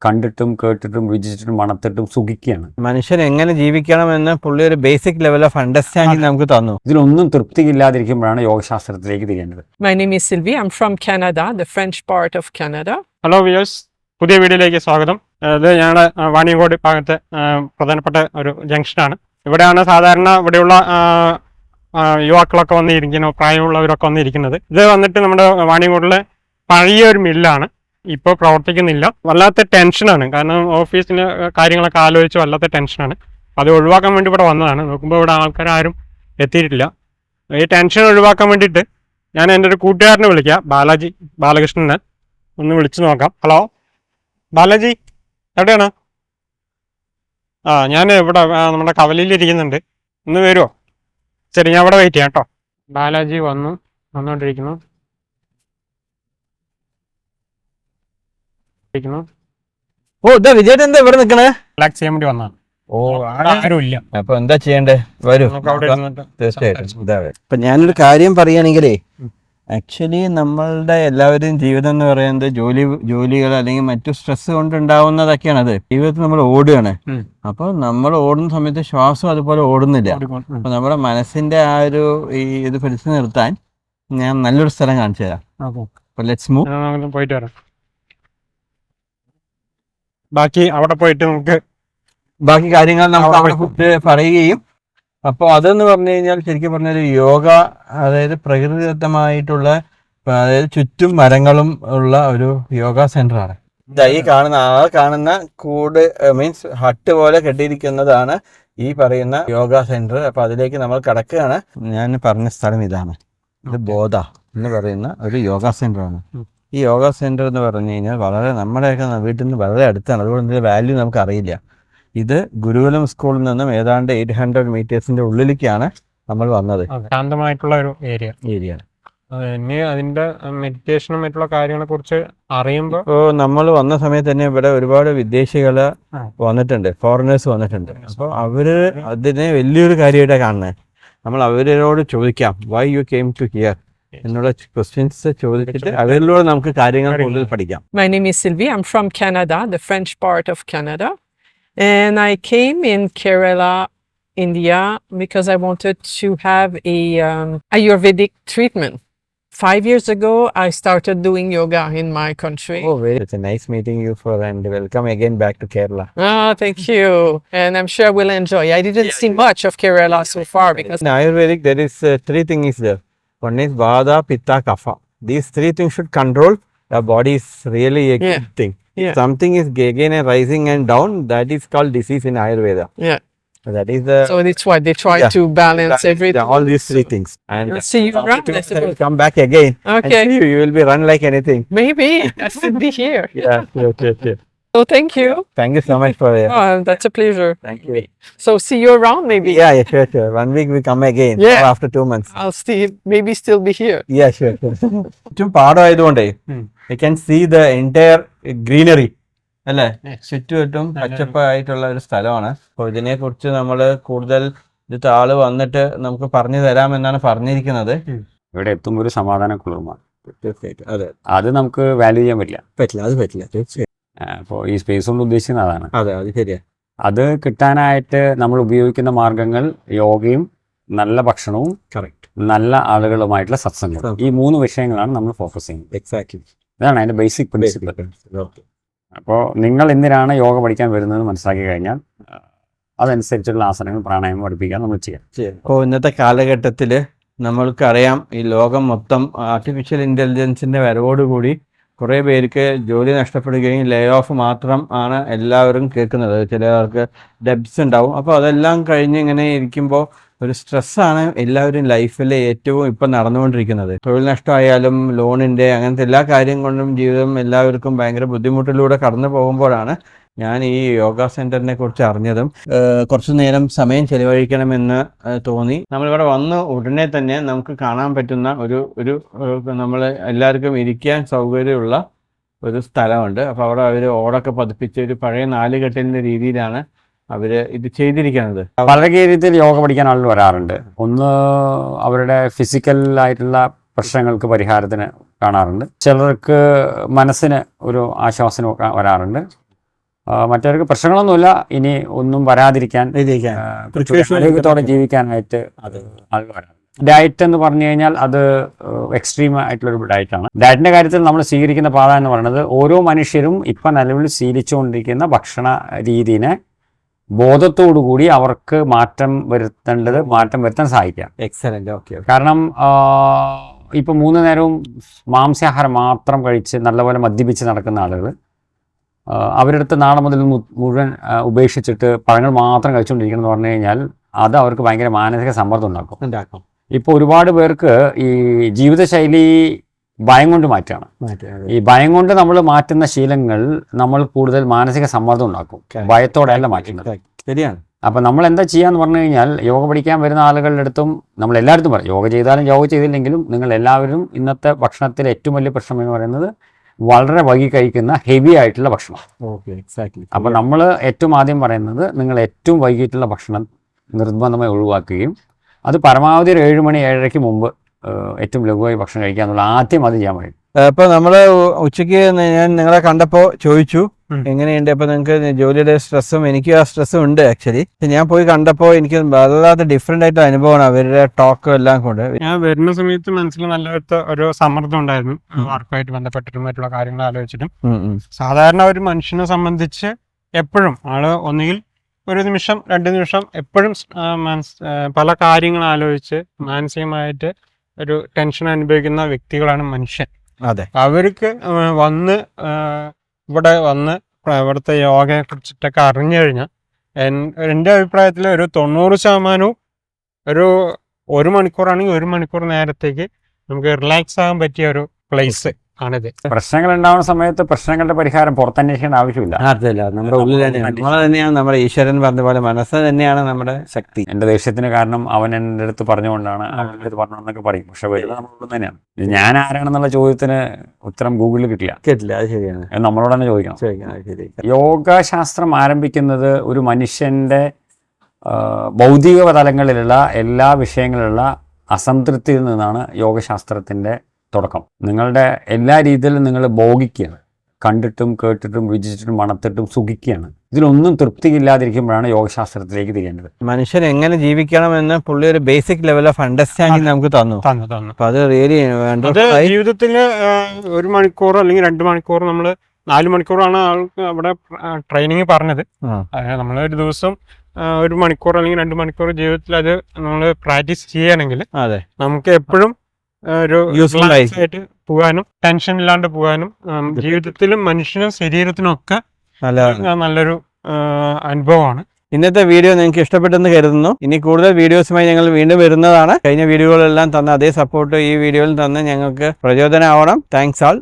കണ്ടിട്ടും കേട്ടിട്ടും രുചിച്ചിട്ടും മണത്തിട്ടും സുഖിക്കുകയാണ്. മനുഷ്യൻ എങ്ങനെ ജീവിക്കണമെന്ന് പുള്ളി ഒരു ബേസിക് ലെവൽ ഓഫ് അണ്ടർസ്റ്റാൻഡിങ് നമുക്ക് തന്നു. ഇതിലൊന്നും തൃപ്തിയില്ലാതിരിക്കുമ്പോഴാണ് യോഗശാസ്ത്രത്തിലേക്ക് തിരിയേണ്ടത്. My name is Sylvie. I'm from Canada, the French part of Canada. Hello viewers, പുതിയ വീഡിയോയിലേക്ക് സ്വാഗതം. ഇത് ഞങ്ങളുടെ വാണിയങ്കോട് ഭാഗത്തെ പ്രധാനപ്പെട്ട ഒരു ജംഗ്ഷനാണ്. ഇവിടെയാണ് സാധാരണ ഇവിടെയുള്ള യുവാക്കളൊക്കെ വന്നിരിക്കുന്നത്, പ്രായമുള്ളവരൊക്കെ വന്നിരിക്കുന്നത്. ഇത് വന്നിട്ട് നമ്മുടെ വാണിയങ്കോടിലെ പഴയൊരു മില്ലാണ്. ഇപ്പോൾ പ്രവർത്തിക്കുന്നില്ല. വല്ലാത്ത ടെൻഷനാണ്, കാരണം ഓഫീസിലെ കാര്യങ്ങളൊക്കെ ആലോചിച്ച് വല്ലാത്ത ടെൻഷനാണ്. അത് ഒഴിവാക്കാൻ വേണ്ടി ഇവിടെ വന്നതാണ്. നോക്കുമ്പോൾ ഇവിടെ ആൾക്കാരും എത്തിയിട്ടില്ല. ഈ ടെൻഷൻ ഒഴിവാക്കാൻ വേണ്ടിയിട്ട് ഞാൻ എൻ്റെ ഒരു കൂട്ടുകാരനെ വിളിക്കാം, ബാലകൃഷ്ണനെ ഒന്ന് വിളിച്ചു നോക്കാം. ഹലോ ബാലാജി, എവിടെയാണ്? ഞാൻ ഇവിടെ നമ്മുടെ കവലയിലിരിക്കുന്നുണ്ട്, ഒന്ന് വരുമോ? ശരി, ഞാൻ ഇവിടെ വെയിറ്റ് ചെയ്യാം കേട്ടോ. ബാലാജി വന്നുകൊണ്ടിരിക്കുന്നു. ഓ, ഇതാ വിജയൻ എന്താ ഇവിടെ നിൽക്കണേ? റിലാക്സ് ചെയ്യാൻ വേണ്ടി വന്നതാണ്. ആരും ഇല്ല. അപ്പൊ എന്താ ചെയ്യണ്ടേ? വരൂ, തീർച്ചയായിട്ടും. ഇപ്പൊ ഞാനൊരു കാര്യം പറയുകയാണെങ്കിലേ, ആക്ച്വലി നമ്മളുടെ എല്ലാവരുടെയും ജീവിതം എന്ന് പറയുന്നത് ജോലികൾ അല്ലെങ്കിൽ മറ്റു സ്ട്രെസ് കൊണ്ടുണ്ടാവുന്നതൊക്കെയാണ്. അത് ജീവിതത്തിൽ നമ്മൾ ഓടുകയാണ്. അപ്പൊ നമ്മൾ ഓടുന്ന സമയത്ത് ശ്വാസം അതുപോലെ ഓടുന്നില്ല. അപ്പൊ നമ്മുടെ മനസ്സിന്റെ ആ ഒരു ഇത് പിടിച്ചു നിർത്താൻ ഞാൻ നല്ലൊരു സ്ഥലം കാണിച്ചു തരാം. അപ്പൊ ലെറ്റ്സ് മൂവ്. പോയിട്ട് വരാം. ബാക്കി അവിടെ പോയിട്ട് നമുക്ക് ബാക്കി കാര്യങ്ങൾ നമുക്ക് അവിടെ പറയുകയും. അപ്പോൾ അതെന്ന് പറഞ്ഞു കഴിഞ്ഞാൽ ശരിക്കും പറഞ്ഞൊരു യോഗ, അതായത് പ്രകൃതിദത്തമായിട്ടുള്ള, അതായത് ചുറ്റും മരങ്ങളും ഉള്ള ഒരു യോഗ സെന്ററാണ്. ഈ കാണുന്ന കൂട് മീൻസ് ഹട്ട് പോലെ കെട്ടിയിരിക്കുന്നതാണ് ഈ പറയുന്ന യോഗ സെന്റർ. അപ്പൊ അതിലേക്ക് നമ്മൾ കടക്കുകയാണ്. ഞാൻ പറഞ്ഞ സ്ഥലം ഇതാണ്. ഇത് ബോധ എന്ന് പറയുന്ന ഒരു യോഗ സെന്ററാണ്. ഈ യോഗ സെന്റർ എന്ന് പറഞ്ഞു കഴിഞ്ഞാൽ വളരെ നമ്മുടെയൊക്കെ വീട്ടിൽ നിന്ന് വളരെ അടുത്താണ്. അതുകൊണ്ട് ഇതിന്റെ വാല്യൂ നമുക്ക് അറിയില്ല. ഇത് ഗുരുകുലം സ്കൂളിൽ നിന്നും ഏതാണ്ട് 800 മീറ്റേഴ്സിന്റെ ഉള്ളിലേക്കാണ് നമ്മൾ വന്നത്. ശാന്തമായിട്ടുള്ള ഒരു ഏരിയ. അതിന്റെ മെഡിറ്റേഷനും മറ്റുള്ള കാര്യങ്ങളെ കുറിച്ച് അറിയുമ്പോൾ നമ്മൾ വന്ന സമയത്ത് തന്നെ ഇവിടെ ഒരുപാട് വിദേശികള് വന്നിട്ടുണ്ട്, ഫോറിനേഴ്സ് വന്നിട്ടുണ്ട്. അപ്പോൾ അവര് അതിനെ വലിയൊരു കാര്യമായിട്ടാണ് കാണുന്നത്. നമ്മൾ അവരോട് ചോദിക്കാം, why you came to here എന്നുള്ള ക്വസ്റ്റ്യൻസ് ചോദിച്ചിട്ട് അവരിലൂടെ നമുക്ക് കാര്യങ്ങൾ കൂടുതൽ പഠിക്കാം. My name is Sylvie. I'm from Canada, the French part of Canada. And I came in Kerala, India, because I wanted to have a Ayurvedic treatment. 5 years ago, I started doing yoga in my country. Oh, it's a nice meeting you and welcome again back to Kerala. Oh, thank you. And I'm sure we'll enjoy. I didn't see much of Kerala so far because in Ayurvedic there is 3 things there. One is Vata, Pitta, Kapha. These 3 things should control the body. Is really a good thing. Yeah. Something is again rising and down, that is called disease in Ayurveda. Yeah. That is so that's why they try to balance everything. All these 3 things. And see you around. Come back again. Okay. And you will be run like anything. Maybe I should be here. Yeah. Okay. So thank you. Thank you so much for it. Oh, that's a pleasure. Thank you. So see you around maybe. Yeah, sure. 1 week we come again. Yeah. After 2 months. I'll still be here. Yeah, sure. ചുറ്റും പാടമായതുകൊണ്ടേ you can see the entire greenery. അല്ലേ? ചുറ്റും പച്ചപ്പായിട്ടുള്ള ഒരു സ്ഥലമാണ്. അപ്പോൾ ഇതിനെ കുറിച്ച് നമ്മൾ കൂടുതൽ ആള് വന്നിട്ട് നമുക്ക് പറഞ്ഞു തരാമെന്നാണ് പറഞ്ഞിരിക്കുന്നത്. ഇവിടെ എത്തുമ്പോൾ ഒരു സമാധാന കുളിർമാണ്. തീർച്ചയായിട്ടും. അതെ, അത് നമുക്ക് വാല്യൂ ചെയ്യാൻ പറ്റില്ല. അത് പറ്റില്ല. തീർച്ചയായും. അപ്പോൾ ഈ സ്പേസ് കൊണ്ട് ഉദ്ദേശിക്കുന്നത് അതാണ്. അതെ, അത് ശരിയാണ്. അത് കിട്ടാനായിട്ട് നമ്മൾ ഉപയോഗിക്കുന്ന മാർഗങ്ങൾ യോഗയും നല്ല ഭക്ഷണവും നല്ല ആളുകളുമായിട്ടുള്ള സത്സംഗം, ഈ 3 വിഷയങ്ങളാണ് നമ്മൾ ഫോക്കസ് ചെയ്യുന്നത്. എക്സാക്ട്ലി. ഇതാണ് അതിന്റെ ബേസിക് പ്രിൻസിപ്പിൾ. അപ്പോൾ നിങ്ങൾ എന്തിനാണ് യോഗ പഠിക്കാൻ വരുന്നത് മനസ്സിലാക്കി കഴിഞ്ഞാൽ അതനുസരിച്ചുള്ള ആസനങ്ങൾ പ്രാണായാമം പഠിപ്പിക്കാൻ നമ്മൾ ചെയ്യാം. അപ്പോൾ ഇന്നത്തെ കാലഘട്ടത്തിൽ നമ്മൾക്കറിയാം, ഈ ലോകം മൊത്തം ആർട്ടിഫിഷ്യൽ ഇൻ്റലിജൻസിൻ്റെ വരവോടുകൂടി കുറേ പേർക്ക് ജോലി നഷ്ടപ്പെടുകയും ലേ ഓഫ് മാത്രം ആണ് എല്ലാവരും കേൾക്കുന്നത്. ചിലർക്ക് ഡെബ്സ് ഉണ്ടാവും. അപ്പോൾ അതെല്ലാം കഴിഞ്ഞ് ഇങ്ങനെ ഇരിക്കുമ്പോൾ ഒരു സ്ട്രെസ്സാണ് എല്ലാവരും ലൈഫിൽ ഏറ്റവും ഇപ്പം നടന്നുകൊണ്ടിരിക്കുന്നത്. തൊഴിൽ നഷ്ടമായാലും ലോണിൻ്റെ അങ്ങനത്തെ എല്ലാ കാര്യം കൊണ്ടും ജീവിതം എല്ലാവർക്കും ഭയങ്കര ബുദ്ധിമുട്ടിലൂടെ കടന്നു പോകുമ്പോഴാണ് ഞാൻ ഈ യോഗ സെന്ററിനെ കുറിച്ച് അറിഞ്ഞതും കുറച്ചു നേരം സമയം ചെലവഴിക്കണമെന്ന് തോന്നി. നമ്മളിവിടെ വന്ന് ഉടനെ തന്നെ നമുക്ക് കാണാൻ പറ്റുന്ന ഒരു നമ്മൾ എല്ലാവർക്കും ഇരിക്കാൻ സൗകര്യമുള്ള ഒരു സ്ഥലമുണ്ട്. അപ്പോൾ അവിടെ അവർ ഓടൊക്കെ പതിപ്പിച്ച് ഒരു പഴയ 4 കെട്ടിലിൻ്റെ രീതിയിലാണ് അവർ ഇത് ചെയ്തിരിക്കുന്നത്. വളരെ രീതിയിൽ യോഗ പഠിക്കാൻ ആളുകൾ വരാറുണ്ട്. ഒന്ന് അവരുടെ ഫിസിക്കലായിട്ടുള്ള പ്രശ്നങ്ങൾക്ക് പരിഹാരത്തിന് കാണാറുണ്ട്. ചിലർക്ക് മനസ്സിന് ഒരു ആശ്വാസം വരാറുണ്ട്. മറ്റവർക്ക് പ്രശ്നങ്ങളൊന്നുമില്ല, ഇനി ഒന്നും വരാതിരിക്കാൻ ആരോഗ്യത്തോടെ ജീവിക്കാനായിട്ട് ആൾക്കാരാണ്. ഡയറ്റ് എന്ന് പറഞ്ഞു കഴിഞ്ഞാൽ അത് എക്സ്ട്രീം ആയിട്ടുള്ളൊരു ഡയറ്റാണ്. ഡയറ്റിൻ്റെ കാര്യത്തിൽ നമ്മൾ സ്വീകരിക്കുന്ന പാത എന്ന് പറയുന്നത് ഓരോ മനുഷ്യരും ഇപ്പം നിലവിൽ ശീലിച്ചുകൊണ്ടിരിക്കുന്ന ഭക്ഷണ രീതിനെ ബോധത്തോടുകൂടി അവർക്ക് മാറ്റം വരുത്താൻ സഹായിക്കാം. എക്സലന്റ്. ഓക്കെ. കാരണം ഇപ്പം 3 നേരവും മാംസാഹാരം മാത്രം കഴിച്ച് നല്ലപോലെ മദ്യപിച്ച് നടക്കുന്ന ആളുകൾ അവരുടെ അടുത്ത് നാളെ മുതൽ മുഴുവൻ ഉപേക്ഷിച്ചിട്ട് പഴങ്ങൾ മാത്രം കഴിച്ചുകൊണ്ടിരിക്കണം എന്ന് പറഞ്ഞു കഴിഞ്ഞാൽ അത് അവർക്ക് ഭയങ്കര മാനസിക സമ്മർദ്ദം ഉണ്ടാക്കും. ഇപ്പോൾ ഒരുപാട് പേർക്ക് ഈ ജീവിതശൈലി ഭയം കൊണ്ട് മാറ്റുകയാണ്. ഈ ഭയം കൊണ്ട് നമ്മൾ മാറ്റുന്ന ശീലങ്ങൾ നമ്മൾ കൂടുതൽ മാനസിക സമ്മർദ്ദം ഉണ്ടാക്കും. ഭയത്തോടെയല്ല മാറ്റുന്നത്. ശരിയാണ്. അപ്പം നമ്മൾ എന്താ ചെയ്യാന്ന് പറഞ്ഞു കഴിഞ്ഞാൽ യോഗ പഠിക്കാൻ വരുന്ന ആളുകളുടെ അടുത്തും നമ്മൾ എല്ലായിടത്തും പറയും, യോഗ ചെയ്താലും യോഗ ചെയ്തില്ലെങ്കിലും നിങ്ങൾ എല്ലാവരും ഇന്നത്തെ ഭക്ഷണത്തിലെ ഏറ്റവും വലിയ പ്രശ്നം എന്ന് പറയുന്നത് വളരെ വൈകി കഴിക്കുന്ന ഹെവി ആയിട്ടുള്ള ഭക്ഷണം. അപ്പം നമ്മൾ ഏറ്റവും ആദ്യം പറയുന്നത് നിങ്ങൾ ഏറ്റവും വൈകിട്ടുള്ള ഭക്ഷണം നിർബന്ധമായി ഒഴിവാക്കുകയും അത് പരമാവധി ഒരു 7 മണി 7:30 മുമ്പ് ഏറ്റവും ലഘുവായി ഭക്ഷണം കഴിക്കുക എന്നുള്ള ആദ്യം അത് ചെയ്യാൻ പറയും. അപ്പോൾ നമ്മൾ ഉച്ചയ്ക്ക് ഞാൻ നിങ്ങളെ കണ്ടപ്പോൾ ചോദിച്ചു എങ്ങനെയുണ്ട്. അപ്പോൾ നിങ്ങൾക്ക് ജോലിയുടെ സ്ട്രെസ്സും എനിക്കും ആ സ്ട്രെസ്സും ഉണ്ട് ആക്ച്വലി. ഞാൻ പോയി കണ്ടപ്പോൾ എനിക്ക് വല്ലാതെ ഡിഫറെൻ്റ് ആയിട്ടുള്ള അനുഭവമാണ് അവരുടെ ടോക്കും എല്ലാം കൊണ്ട്. ഞാൻ വരുന്ന സമയത്ത് മനസ്സിൽ നല്ല ഒരു സമ്മർദ്ദം ഉണ്ടായിരുന്നു, വർക്കുമായിട്ട് ബന്ധപ്പെട്ടിട്ടും മറ്റുള്ള കാര്യങ്ങൾ ആലോചിച്ചിട്ടും. സാധാരണ ഒരു മനുഷ്യനെ സംബന്ധിച്ച് എപ്പോഴും ആള് ഒന്നുകിൽ 1 നിമിഷം 2 നിമിഷം എപ്പോഴും പല കാര്യങ്ങൾ ആലോചിച്ച് മാനസികമായിട്ട് ഒരു ടെൻഷൻ അനുഭവിക്കുന്ന വ്യക്തികളാണ് മനുഷ്യൻ. അതെ. അവർക്ക് ഇവിടെ വന്ന് ഇവിടുത്തെ യോഗയെ കുറിച്ചിട്ടൊക്കെ അറിഞ്ഞു കഴിഞ്ഞാൽ എൻ്റെ അഭിപ്രായത്തിൽ ഒരു 90% ഒരു മണിക്കൂറാണെങ്കിൽ 1 മണിക്കൂർ നേരത്തേക്ക് നമുക്ക് റിലാക്സ് ആകാൻ പറ്റിയ ഒരു പ്ലേസ് ആണിത്. പ്രശ്നങ്ങൾ ഉണ്ടാവുന്ന സമയത്ത് പ്രശ്നങ്ങളുടെ പരിഹാരം പുറത്തന്വേഷിക്കേണ്ട ആവശ്യമില്ല. അർത്ഥമില്ല, നമ്മുടെ ഉള്ളിൽ തന്നെയാണ് നമ്മുടെ ഈശ്വരൻ പറഞ്ഞ പോലെ മനസ്സ് തന്നെയാണ് നമ്മുടെ ശക്തി. എൻ്റെ ദേഷ്യത്തിന് കാരണം അവൻ എൻ്റെ അടുത്ത് പറഞ്ഞുകൊണ്ടാണ്, അവൻ്റെ അടുത്ത് പറഞ്ഞോന്നൊക്കെ പറയും. പക്ഷെ വരുന്നത് നമ്മളുള്ളത് തന്നെയാണ്. ഞാൻ ആരാണെന്നുള്ള ചോദ്യത്തിന് ഉത്തരം ഗൂഗിളിൽ കിട്ടില്ല. അത് ശരിയാണ്. നമ്മളോട് തന്നെ ചോദിക്കണം. യോഗശാസ്ത്രം ആരംഭിക്കുന്നത് ഒരു മനുഷ്യൻ്റെ ഭൗതിക തലങ്ങളിലുള്ള എല്ലാ വിഷയങ്ങളിലുള്ള അസംതൃപ്തിയിൽ നിന്നാണ് യോഗശാസ്ത്രത്തിൻ്റെ തുടക്കം. നിങ്ങളുടെ എല്ലാ രീതിയിലും നിങ്ങൾ ഭോഗിക്കുകയാണ്, കണ്ടിട്ടും കേട്ടിട്ടും രുചിച്ചിട്ടും മണത്തിട്ടും സുഖിക്കുകയാണ്. ഇതിലൊന്നും തൃപ്തിയില്ലാതിരിക്കുമ്പോഴാണ് യോഗശാസ്ത്രത്തിലേക്ക് തിരിയേണ്ടത്. മനുഷ്യൻ എങ്ങനെ ജീവിക്കണമെന്ന് പുള്ളി ഒരു ബേസിക് ലെവൽ ഓഫ് അണ്ടർസ്റ്റാൻഡിങ് നമുക്ക് തന്നു. അപ്പൊ അത് റിയലി ജീവിതത്തിൽ 1 മണിക്കൂർ അല്ലെങ്കിൽ 2 മണിക്കൂർ, നമ്മൾ 4 മണിക്കൂറാണ് ആൾക്ക് അവിടെ ട്രെയിനിങ് പറഞ്ഞത്. നമ്മൾ ഒരു ദിവസം 1 മണിക്കൂർ അല്ലെങ്കിൽ 2 മണിക്കൂർ ജീവിതത്തിൽ അത് നമ്മൾ പ്രാക്ടീസ് ചെയ്യുകയാണെങ്കിൽ നമുക്ക് എപ്പോഴും ഒരു ആയിട്ട് പോകാനും ടെൻഷൻ ഇല്ലാണ്ട് പോകാനും ജീവിതത്തിലും മനുഷ്യനും ശരീരത്തിനും ഒക്കെ നല്ലൊരു അനുഭവമാണ്. ഇന്നത്തെ വീഡിയോ നിങ്ങൾക്ക് ഇഷ്ടപ്പെട്ടെന്ന് കരുതുന്നു. ഇനി കൂടുതൽ വീഡിയോസുമായി ഞങ്ങൾ വീണ്ടും വരുന്നതാണ്. കഴിഞ്ഞ വീഡിയോകളെല്ലാം തന്ന അതേ സപ്പോർട്ട് ഈ വീഡിയോയിൽ തന്ന് ഞങ്ങൾക്ക് പ്രചോദനമാവണം. താങ്ക്സ് ആൾ.